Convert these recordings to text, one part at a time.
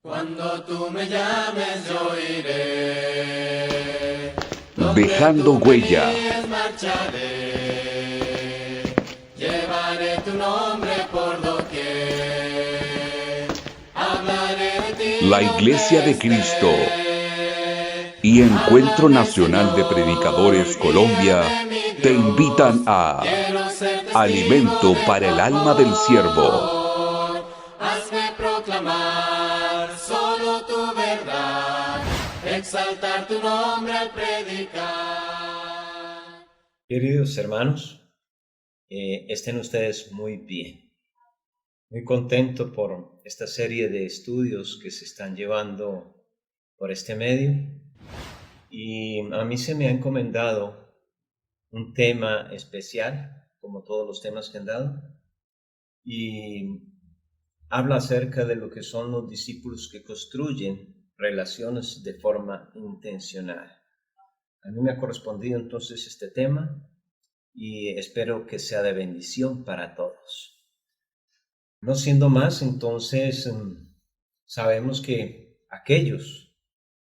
Cuando tú me llames yo iré, donde Dejando tú me huella. guíes marcharé, llevaré tu nombre por doquier, hablaré de ti La Iglesia donde de Cristo esté. y Encuentro Háblame Nacional de Señor, Predicadores Colombia guíame mi te invitan Dios, a quiero ser testigo Alimento de tu para el alma del siervo. amor. Hazme proclamar solo tu verdad, exaltar tu nombre al predicar. Queridos hermanos, estén ustedes muy bien. Muy contento por esta serie de estudios que se están llevando por este medio. Y a mí se me ha encomendado un tema especial, como todos los temas que han dado, y habla acerca de lo que son los discípulos que construyen relaciones de forma intencional. A mí me ha correspondido entonces este tema y espero que sea de bendición para todos. No siendo más, entonces sabemos que aquellos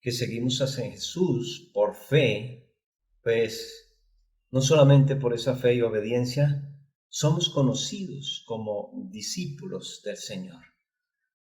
que seguimos a Jesús por fe, pues no solamente por esa fe y obediencia, somos conocidos como discípulos del Señor.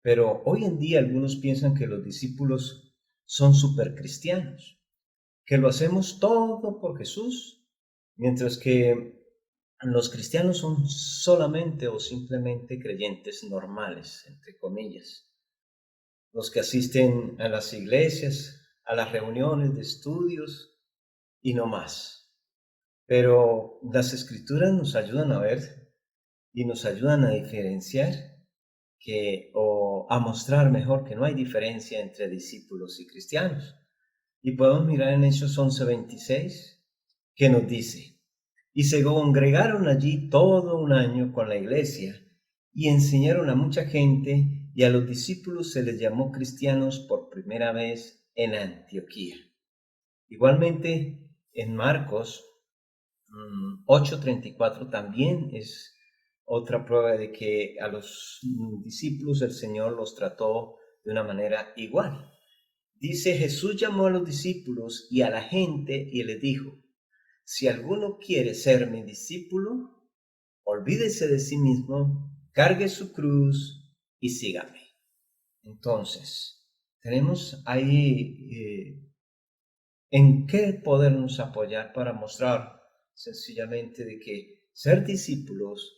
Pero hoy en día algunos piensan que los discípulos son supercristianos, que lo hacemos todo por Jesús, mientras que los cristianos son solamente o simplemente creyentes normales, entre comillas, los que asisten a las iglesias, a las reuniones de estudios y no más. Pero las escrituras nos ayudan a ver y nos ayudan a diferenciar o a mostrar mejor que no hay diferencia entre discípulos y cristianos. Y podemos mirar en Hechos 11:26 que nos dice: y se congregaron allí todo un año con la iglesia y enseñaron a mucha gente, y a los discípulos se les llamó cristianos por primera vez en Antioquía. Igualmente en Marcos 8:34 también es otra prueba de que a los discípulos el Señor los trató de una manera igual. Dice: Jesús llamó a los discípulos y a la gente y les dijo: si alguno quiere ser mi discípulo, olvídese de sí mismo, cargue su cruz y sígame. Entonces, tenemos ahí en qué podernos apoyar para mostrar sencillamente de que ser discípulos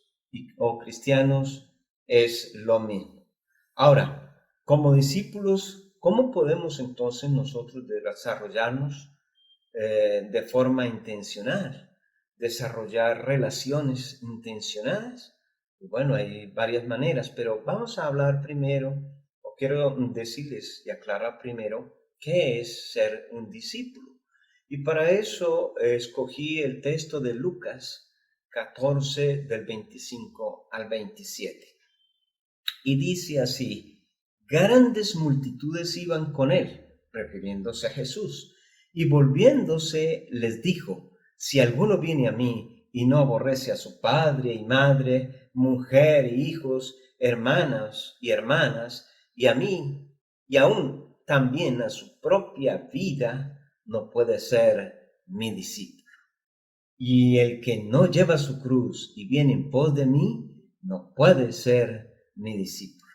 o cristianos es lo mismo. Ahora, como discípulos, ¿cómo podemos entonces nosotros desarrollarnos de forma intencional, desarrollar relaciones intencionadas? Y bueno, hay varias maneras, pero vamos a hablar primero, o quiero decirles y aclarar primero qué es ser un discípulo. Y para eso escogí el texto de Lucas 14 del 25 al 27. Y dice así: grandes multitudes iban con él, refiriéndose a Jesús, y volviéndose les dijo: si alguno viene a mí y no aborrece a su padre y madre, mujer y hijos, hermanas, y a mí, y aún también a su propia vida, no puede ser mi discípulo. Y el que no lleva su cruz y viene en pos de mí, no puede ser mi discípulo.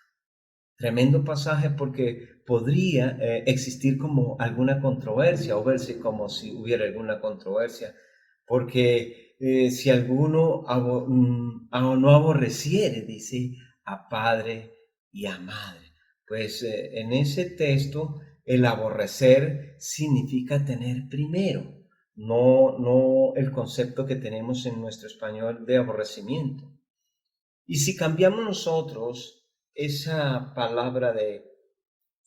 Tremendo pasaje, porque podría existir como alguna controversia o verse como si hubiera alguna controversia, porque si alguno no aborreciere, dice, a padre y a madre, pues en ese texto el aborrecer significa tener primero, no el concepto que tenemos en nuestro español de aborrecimiento. Y si cambiamos nosotros esa palabra de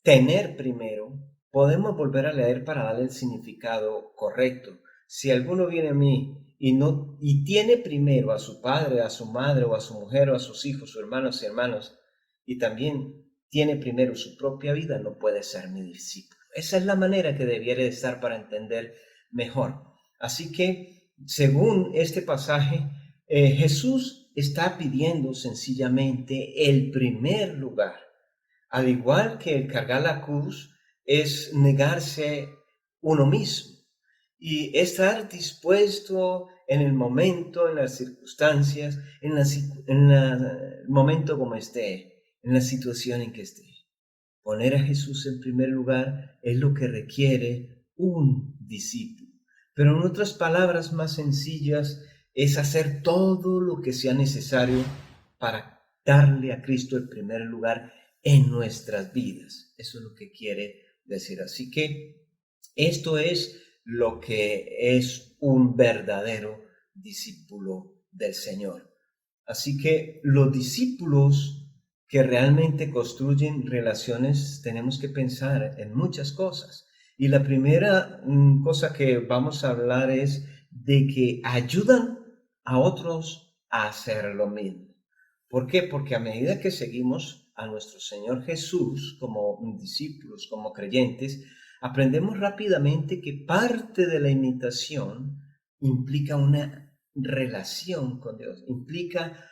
tener primero, podemos volver a leer para darle el significado correcto. Si alguno viene a mí y tiene primero a su padre, a su madre, o a su mujer, o a sus hijos, sus hermanos y hermanas, y también tiene primero su propia vida, no puede ser mi discípulo. Esa es la manera que debiera de estar para entender mejor. Así que, según este pasaje, Jesús está pidiendo sencillamente el primer lugar. Al igual que el cargar la cruz es negarse uno mismo y estar dispuesto en el momento, en las circunstancias, en el momento como esté, en la situación en que esté. Poner a Jesús en primer lugar es lo que requiere un discípulo. Pero en otras palabras más sencillas, es hacer todo lo que sea necesario para darle a Cristo el primer lugar en nuestras vidas. Eso es lo que quiere decir. Así que esto es lo que es un verdadero discípulo del Señor. Así que los discípulos que realmente construyen relaciones, tenemos que pensar en muchas cosas. Y la primera cosa que vamos a hablar es de que ayudan a otros a hacer lo mismo. ¿Por qué? Porque a medida que seguimos a nuestro Señor Jesús como discípulos, como creyentes, aprendemos rápidamente que parte de la imitación implica una relación con Dios, implica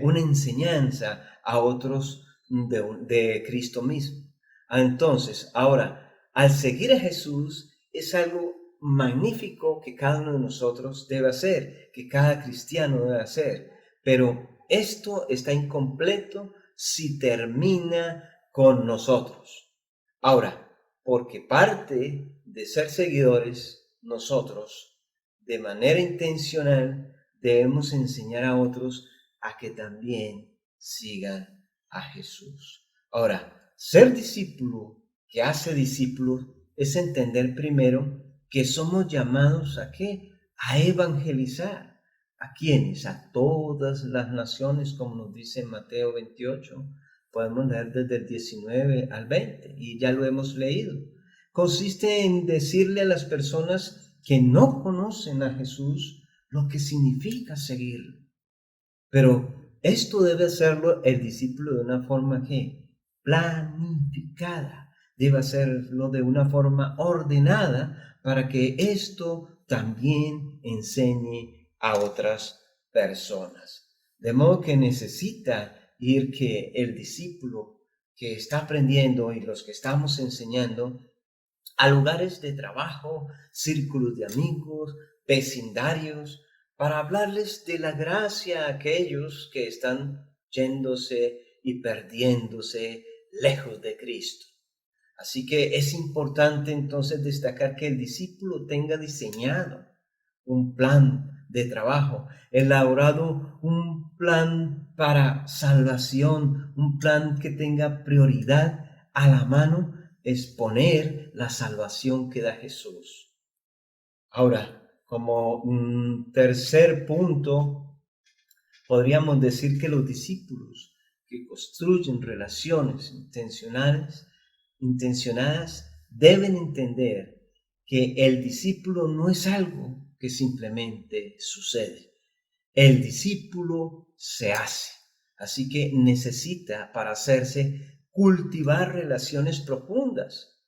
una enseñanza a otros de Cristo mismo. Entonces, ahora, al seguir a Jesús es algo magnífico que cada uno de nosotros debe hacer, que cada cristiano debe hacer, pero esto está incompleto si termina con nosotros. Ahora, porque parte de ser seguidores, nosotros, de manera intencional, debemos enseñar a otros a que también sigan a Jesús. Ahora, ser discípulo que hace discípulos es entender primero que somos llamados ¿a qué? A evangelizar. ¿A quiénes? A todas las naciones, como nos dice en Mateo 28. Podemos leer desde el 19 al 20 y ya lo hemos leído. Consiste en decirle a las personas que no conocen a Jesús lo que significa seguirlo. Pero esto debe hacerlo el discípulo de una forma que planificada. Debe hacerlo de una forma ordenada para que esto también enseñe a otras personas. De modo que necesita ir que el discípulo que está aprendiendo y los que estamos enseñando a lugares de trabajo, círculos de amigos, vecindarios, para hablarles de la gracia a aquellos que están yéndose y perdiéndose lejos de Cristo. Así que es importante entonces destacar que el discípulo tenga diseñado un plan de trabajo, elaborado un plan para salvación, un plan que tenga prioridad a la mano, exponer la salvación que da Jesús. Ahora, como tercer punto, podríamos decir que los discípulos que construyen relaciones intencionadas deben entender que el discípulo no es algo que simplemente sucede. El discípulo se hace. Así que necesita, para hacerse, cultivar relaciones profundas.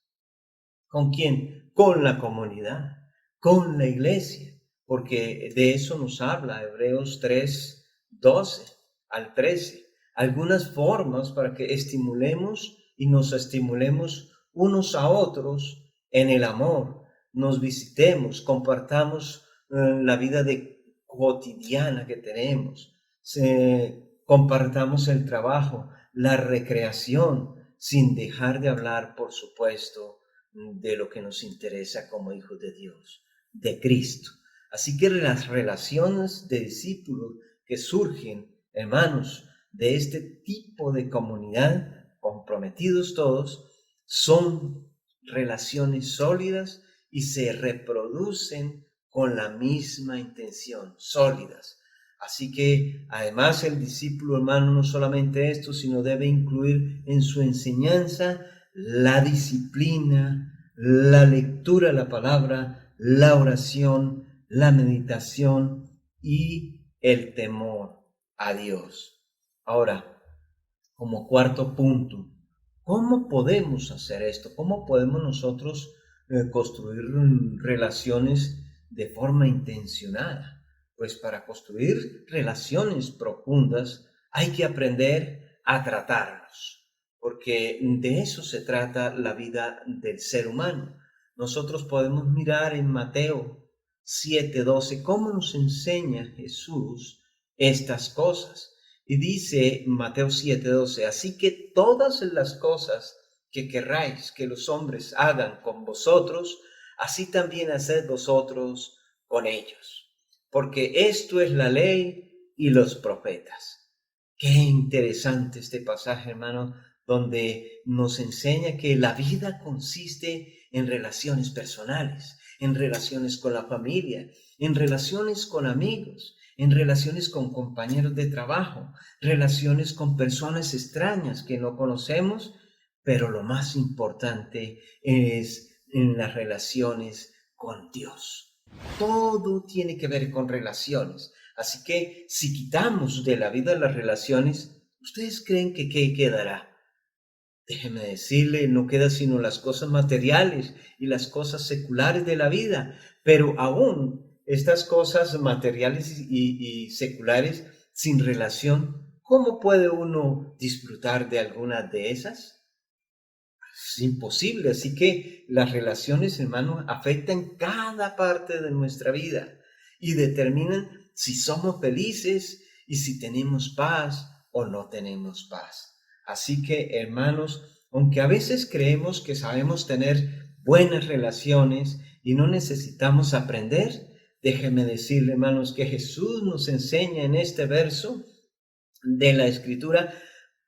¿Con quién? Con la comunidad, con la iglesia, porque de eso nos habla Hebreos 3, 12 al 13. Algunas formas para que estimulemos y nos estimulemos unos a otros en el amor, nos visitemos, compartamos la vida cotidiana que tenemos, compartamos el trabajo, la recreación, sin dejar de hablar, por supuesto, de lo que nos interesa como hijos de Dios, de Cristo. Así que las relaciones de discípulos que surgen, hermanos, de este tipo de comunidad, comprometidos todos, son relaciones sólidas y se reproducen con la misma intención, sólidas. Así que además el discípulo, hermano, no solamente esto, sino debe incluir en su enseñanza la disciplina, la lectura de la palabra, la oración, la meditación y el temor a Dios. Ahora, como cuarto punto, ¿cómo podemos hacer esto? ¿Cómo podemos nosotros construir relaciones de forma intencionada? Pues para construir relaciones profundas hay que aprender a tratarnos. porque de eso se trata la vida del ser humano. Nosotros podemos mirar en Mateo 7:12 cómo nos enseña Jesús estas cosas. Y dice Mateo 7:12, así que todas las cosas que querráis que los hombres hagan con vosotros, así también haced vosotros con ellos. Porque esto es la ley y los profetas. Qué interesante este pasaje, hermano, donde nos enseña que la vida consiste en relaciones personales, en relaciones con la familia, en relaciones con amigos, en relaciones con compañeros de trabajo, relaciones con personas extrañas que no conocemos, pero lo más importante es en las relaciones con Dios. Todo tiene que ver con relaciones. Así que si quitamos de la vida las relaciones, ¿ustedes creen que qué quedará? Déjeme decirle, no queda sino las cosas materiales y las cosas seculares de la vida, pero aún estas cosas materiales y seculares sin relación, ¿cómo puede uno disfrutar de alguna de esas? Es imposible, así que las relaciones, hermanos, afectan cada parte de nuestra vida y determinan si somos felices y si tenemos paz o no tenemos paz. Así que, hermanos, aunque a veces creemos que sabemos tener buenas relaciones y no necesitamos aprender, déjenme decirle, hermanos, que Jesús nos enseña en este verso de la Escritura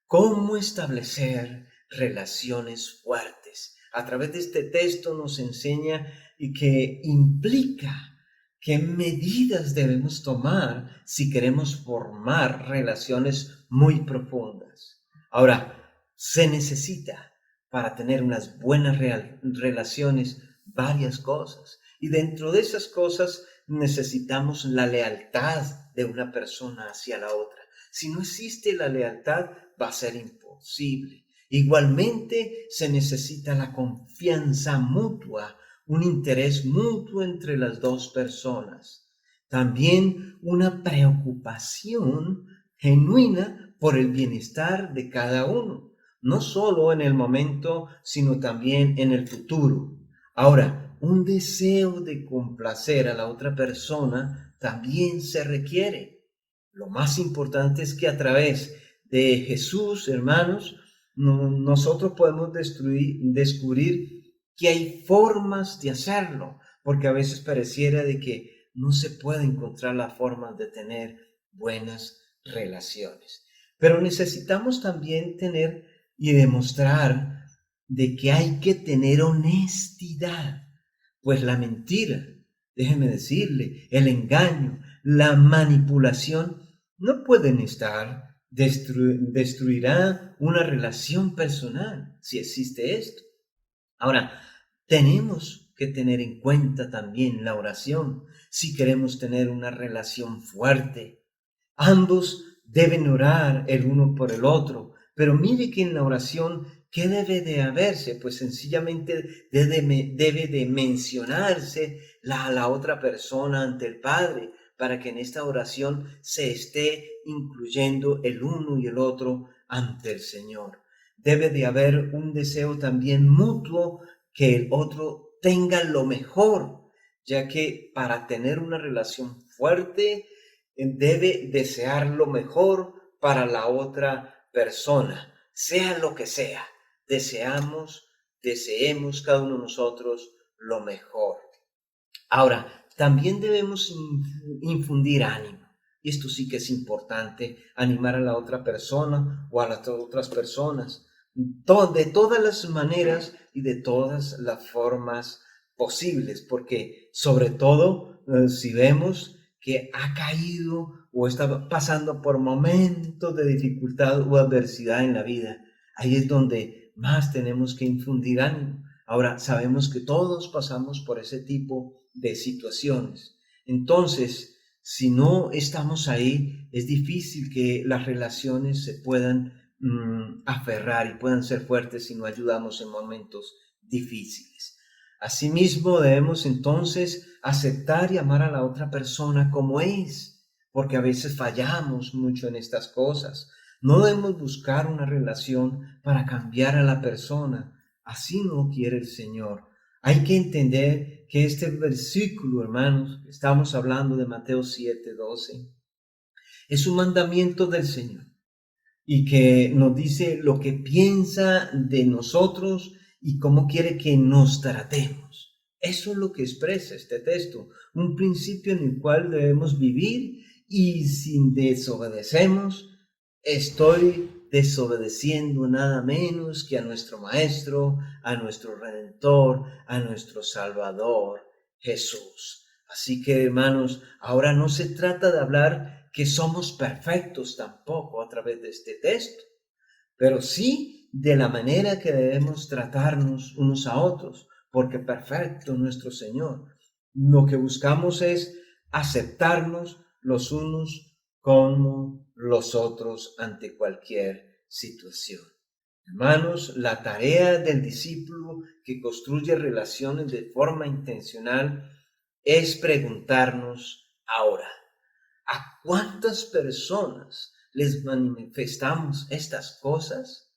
cómo establecer relaciones fuertes. A través de este texto nos enseña y que implica qué medidas debemos tomar si queremos formar relaciones muy profundas. Ahora, se necesita para tener unas buenas relaciones varias cosas. Y dentro de esas cosas necesitamos la lealtad de una persona hacia la otra. Si no existe la lealtad, va a ser imposible. Igualmente se necesita la confianza mutua, un interés mutuo entre las dos personas. También una preocupación genuina por el bienestar de cada uno, no solo en el momento, sino también en el futuro. Ahora, un deseo de complacer a la otra persona también se requiere. Lo más importante es que a través de Jesús, hermanos, nosotros podemos descubrir que hay formas de hacerlo, porque a veces pareciera de que no se puede encontrar la forma de tener buenas relaciones. Pero necesitamos también tener y demostrar de que hay que tener honestidad, pues la mentira, déjeme decirle, el engaño, la manipulación no pueden estar, destruirá una relación personal si existe esto. Ahora, tenemos que tener en cuenta también la oración si queremos tener una relación fuerte. Ambos deben orar el uno por el otro, pero mire que en la oración, ¿qué debe de haberse? Pues sencillamente debe de mencionarse a la otra persona ante el Padre, para que en esta oración se esté incluyendo el uno y el otro ante el Señor. Debe de haber un deseo también mutuo que el otro tenga lo mejor, ya que para tener una relación fuerte debe desear lo mejor para la otra persona, sea lo que sea. Deseemos cada uno de nosotros lo mejor. Ahora, también debemos infundir ánimo. Y esto sí que es importante, animar a la otra persona o a las otras personas, de todas las maneras y de todas las formas posibles, porque sobre todo si vemos que ha caído o está pasando por momentos de dificultad o adversidad en la vida, ahí es donde más tenemos que infundir ánimo. Ahora, sabemos que todos pasamos por ese tipo de situaciones. Entonces, si no estamos ahí, es difícil que las relaciones se puedan aferrar y puedan ser fuertes si no ayudamos en momentos difíciles. Asimismo, debemos entonces aceptar y amar a la otra persona como es, porque a veces fallamos mucho en estas cosas. No debemos buscar una relación para cambiar a la persona. Así no quiere el Señor. Hay que entender que este versículo, hermanos, estamos hablando de Mateo 7:12, es un mandamiento del Señor y que nos dice lo que piensa de nosotros y cómo quiere que nos tratemos. Eso es lo que expresa este texto, un principio en el cual debemos vivir, y si desobedecemos, estoy desobedeciendo nada menos que a nuestro Maestro, a nuestro Redentor, a nuestro Salvador, Jesús. Así que, hermanos, ahora no se trata de hablar que somos perfectos tampoco a través de este texto, pero sí de la manera que debemos tratarnos unos a otros, porque perfecto nuestro Señor. Lo que buscamos es aceptarnos los unos como los otros ante cualquier situación. Hermanos, la tarea del discípulo que construye relaciones de forma intencional es preguntarnos ahora: ¿a cuántas personas les manifestamos estas cosas?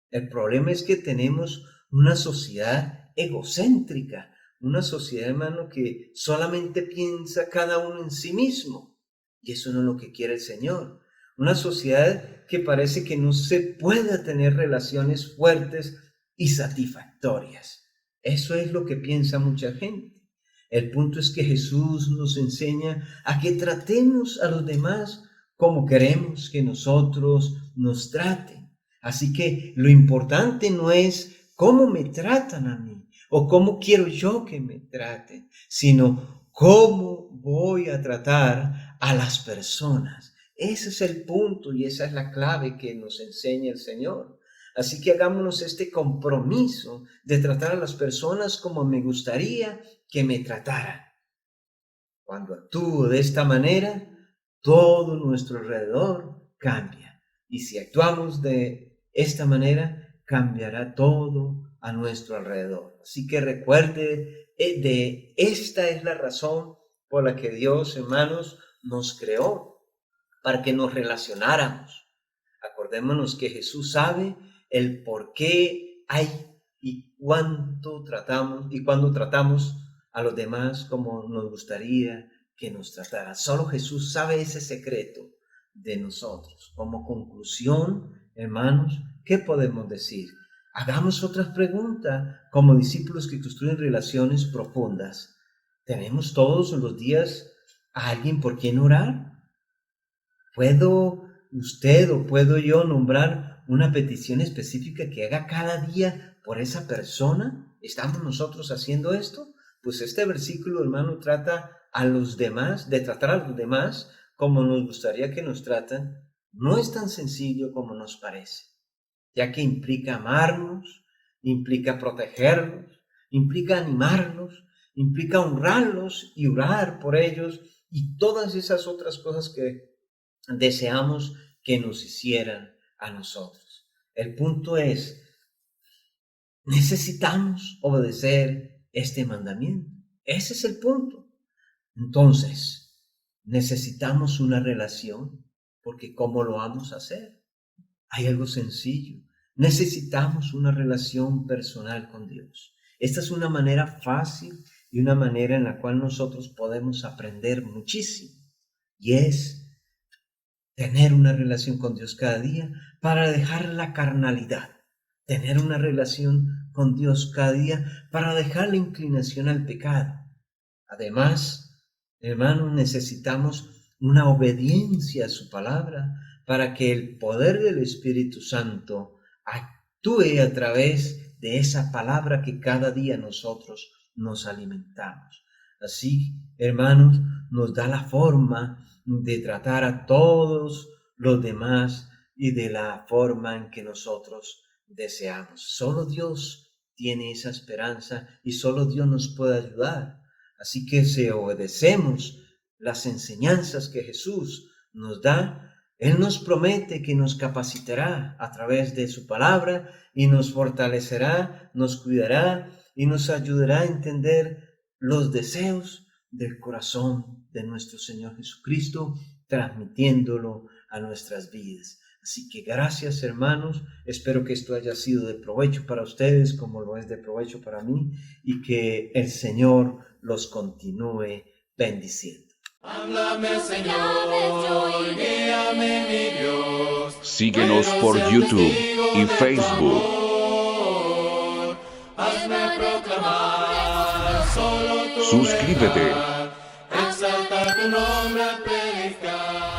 El problema es que tenemos una sociedad egocéntrica, una sociedad, hermano, que solamente piensa cada uno en sí mismo. Y eso no es lo que quiere el Señor. Una sociedad que parece que no se puede tener relaciones fuertes y satisfactorias. Eso es lo que piensa mucha gente. El punto es que Jesús nos enseña a que tratemos a los demás como queremos que nosotros nos traten. Así que lo importante no es cómo me tratan a mí o cómo quiero yo que me traten, sino cómo voy a tratar a las personas. Ese es el punto y esa es la clave que nos enseña el Señor. Así que hagámonos este compromiso de tratar a las personas como me gustaría que me trataran. Cuando actúo de esta manera, todo nuestro alrededor cambia. Y si actuamos de esta manera, cambiará todo a nuestro alrededor. Así que recuerde, esta es la razón por la que Dios, hermanos, nos creó, para que nos relacionáramos. Acordémonos que Jesús sabe el por qué hay y cuánto tratamos y cuando tratamos a los demás como nos gustaría que nos trataran. Solo Jesús sabe ese secreto de nosotros. Como conclusión, hermanos, ¿qué podemos decir? Hagamos otras preguntas como discípulos que construyen relaciones profundas. ¿Tenemos todos los días a alguien por quien orar? ¿Puedo usted o puedo yo nombrar una petición específica que haga cada día por esa persona? ¿Estamos nosotros haciendo esto? Pues este versículo, hermano, trata a los demás, de tratar a los demás como nos gustaría que nos tratan. No es tan sencillo como nos parece, ya que implica amarnos, implica protegerlos, implica animarlos, implica honrarlos y orar por ellos y todas esas otras cosas que deseamos que nos hicieran a nosotros. El punto es, necesitamos obedecer este mandamiento. Ese es el punto. Entonces, necesitamos una relación, porque ¿cómo lo vamos a hacer? Hay algo sencillo. Necesitamos una relación personal con Dios. Esta es una manera fácil y una manera en la cual nosotros podemos aprender muchísimo. Y es tener una relación con Dios cada día para dejar la carnalidad. Tener una relación con Dios cada día para dejar la inclinación al pecado. Además, hermanos, necesitamos una obediencia a su palabra para que el poder del Espíritu Santo actúe a través de esa palabra que cada día nosotros nos alimentamos. Así, hermanos, nos da la forma de tratar a todos los demás y de la forma en que nosotros deseamos. Solo Dios tiene esa esperanza y solo Dios nos puede ayudar. Así que si obedecemos las enseñanzas que Jesús nos da, Él nos promete que nos capacitará a través de su palabra y nos fortalecerá, nos cuidará y nos ayudará a entender los deseos del corazón de nuestro Señor Jesucristo, transmitiéndolo a nuestras vidas. Así que gracias, hermanos. Espero que esto haya sido de provecho para ustedes como lo es de provecho para mí y que el Señor los continúe bendiciendo. Háblame, Señor, guíame, mi Dios. Síguenos por YouTube y Facebook. Hazme proclamar solo tu Suscríbete. verdad, exaltar tu nombre, predicar.